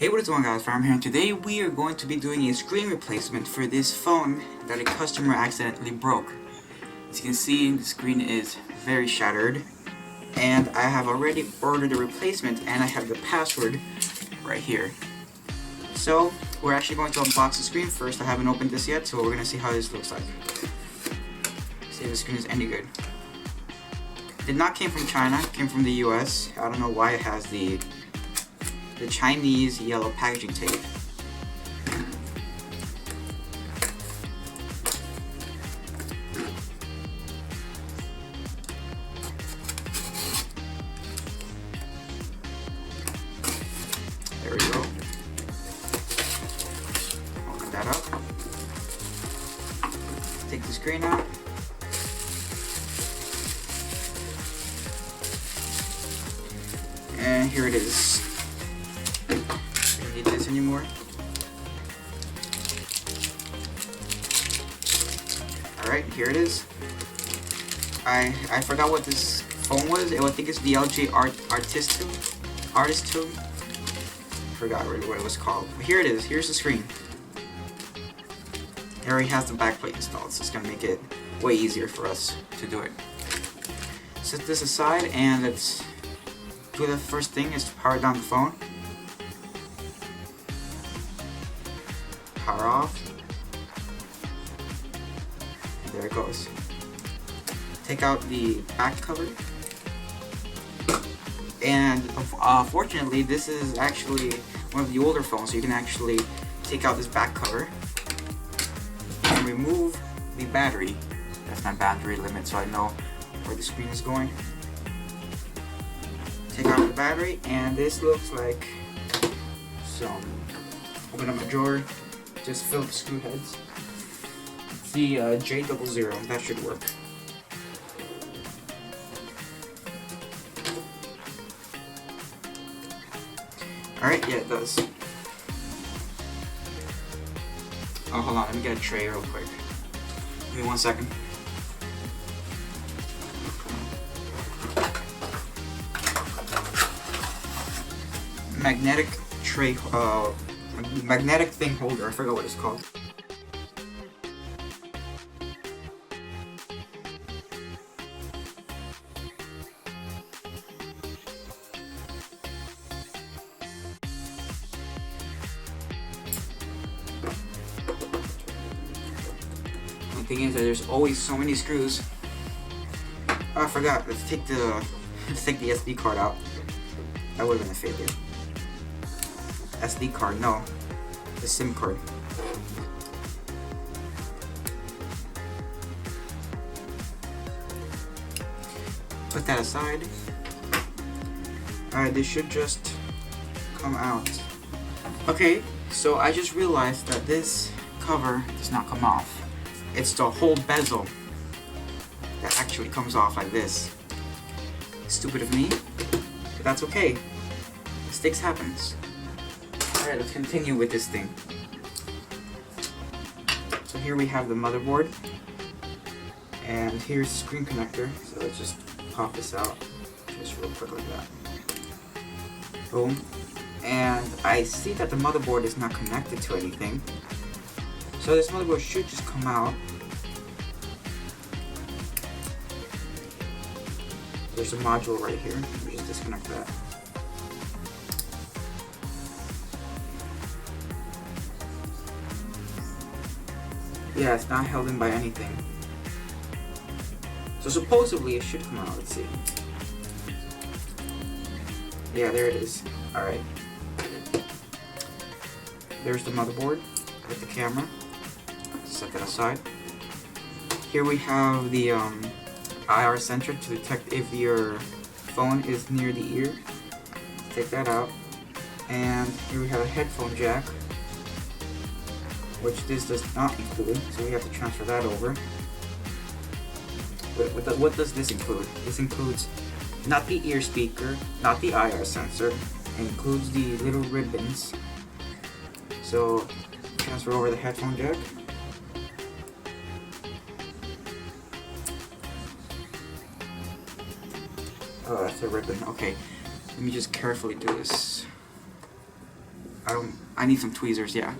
Hey, what is going on, guys? Farm here, and today we are going to be doing a screen replacement for this phone that a customer accidentally broke. As you can see, the screen is very shattered, and I have already ordered a replacement, and I have the password right here. So, we're actually going to unbox the screen first. I haven't opened this yet, so we're going to see how this looks like. See if the screen is any good. It did not came from China, it came from the US. I don't know why it has the Chinese yellow packaging tape. There we go. Open that up. Take the screen out. And here it is. Don't need this anymore. Alright, here it is. I forgot what this phone was. I think it's the LG Artist 2. Forgot really what it was called. But here it is. Here's the screen. It already has the backplate installed, so it's gonna make it way easier for us to do it. Set this aside and let's do the first thing is to power down the phone. Power off. And there it goes. Take out the back cover. And fortunately, this is actually one of the older phones, so you can actually take out this back cover and remove the battery. That's my battery limit, so I know where the screen is going. Take out the battery, and this looks like some. Open up a drawer, just fill the screw heads. It's the J00, that should work. Alright, yeah, it does. Oh, hold on, let me get a tray real quick. Give me 1 second. Magnetic tray, magnetic thing holder, I forgot what it's called. The thing is that there's always so many screws. Oh, I forgot. Let's take the SD card out. That would have been a failure. SD card, no. The SIM card. Put that aside. Alright, this should just come out. Okay, so I just realized that this cover does not come off. It's the whole bezel that actually comes off like this. Stupid of me, but that's okay. Mistakes happens. Alright, let's continue with this thing. So here we have the motherboard, and here's the screen connector. So let's just pop this out, just real quick like that. Boom. And I see that the motherboard is not connected to anything. So this motherboard should just come out. There's a module right here. Let me just disconnect that. Yeah, it's not held in by anything. So supposedly it should come out. Let's see. Yeah, there it is. Alright. There's the motherboard with the camera. Set that aside. Here we have the IR sensor to detect if your phone is near the ear. Take that out. And here we have a headphone jack, which this does not include, so we have to transfer that over. But what does this include? This includes not the ear speaker, not the IR sensor. It includes the little ribbons. So transfer over the headphone jack. Oh, that's a ribbon. Okay, let me just carefully do this. I need some tweezers, yeah.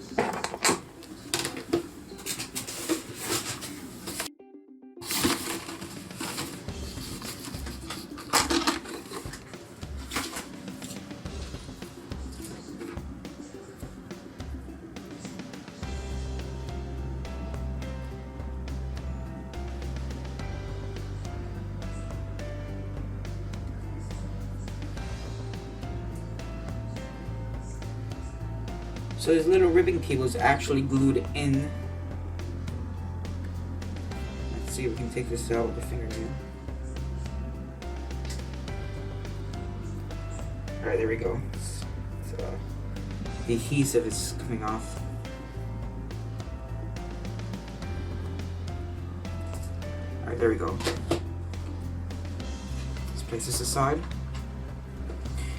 So this little ribbon cable is actually glued in. Let's see if we can take this out with the fingernail. Alright, there we go. The adhesive is coming off. Alright, there we go. Let's place this aside.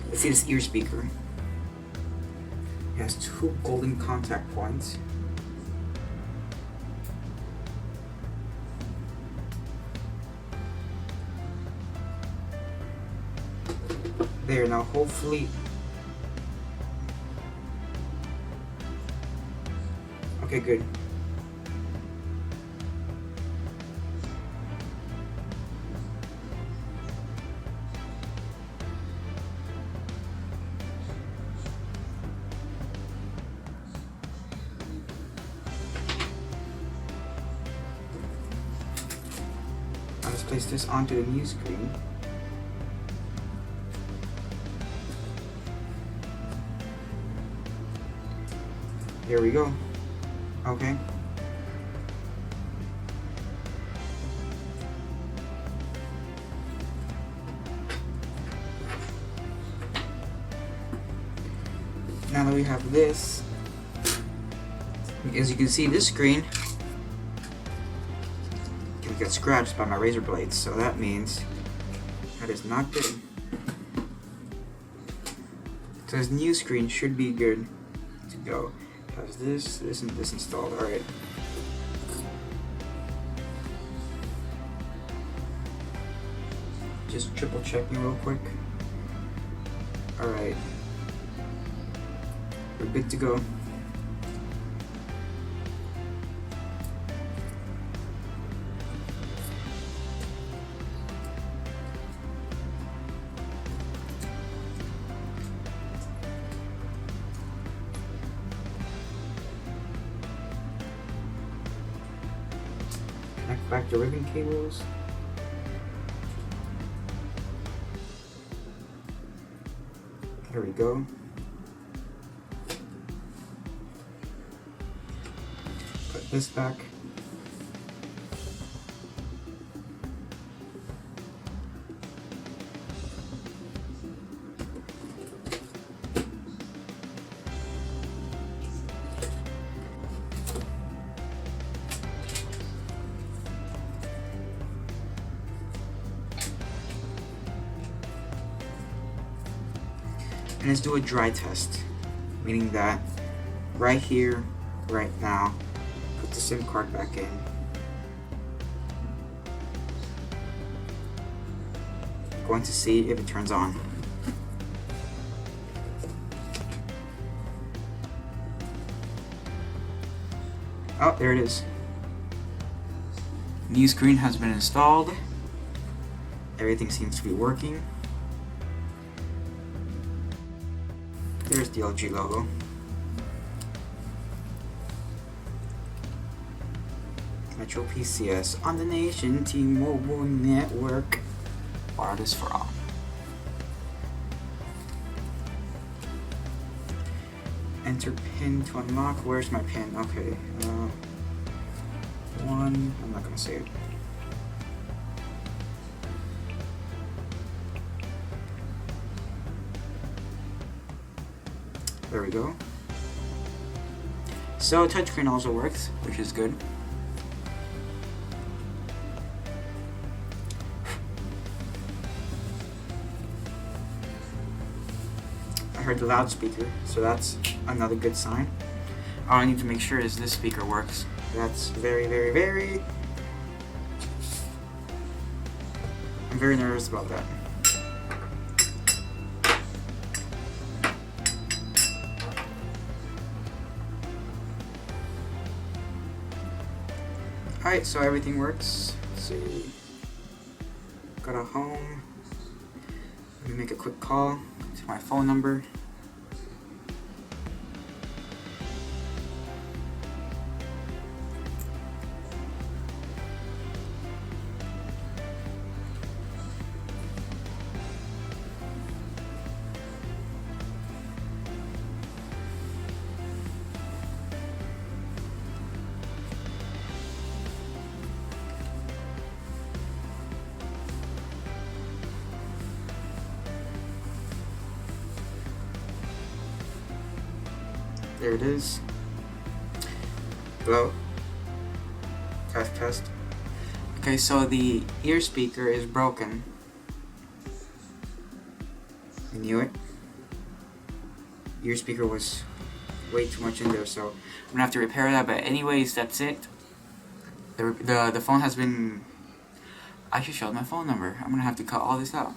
Let's see this ear speaker. It has 2 golden contact points. There, now hopefully... Okay, good. Let's place this onto the new screen. Here we go. Okay. Now that we have this, as you can see, this screen can get scratched by my razor blades, so that means that is not good. So this new screen should be good to go. Has this, and this installed. Alright. Just triple checking real quick. Alright. We're good to go. Connect back the ribbon cables. There we go. Put this back. And let's do a dry test, meaning that right here, right now, put the SIM card back in. Going to see if it turns on. Oh, there it is. New screen has been installed. Everything seems to be working. There's the LG logo. Metro PCS on the nation T-Mobile network. Wireless for all. Enter pin to unlock. Where's my pin? Okay. One. I'm not gonna say it. There we go. So touchscreen also works, which is good. I heard the loudspeaker, so that's another good sign. All I need to make sure is this speaker works. That's very, very, very... I'm very nervous about that. Alright, so everything works. Let's see. Go to home. Let me make a quick call to my phone number. There it is. Hello? Test, test. Okay, so the ear speaker is broken. I knew it. Ear speaker was way too much in there, so I'm gonna have to repair that. But anyways, that's it. The phone has been. I should show my phone number. I'm gonna have to cut all this out.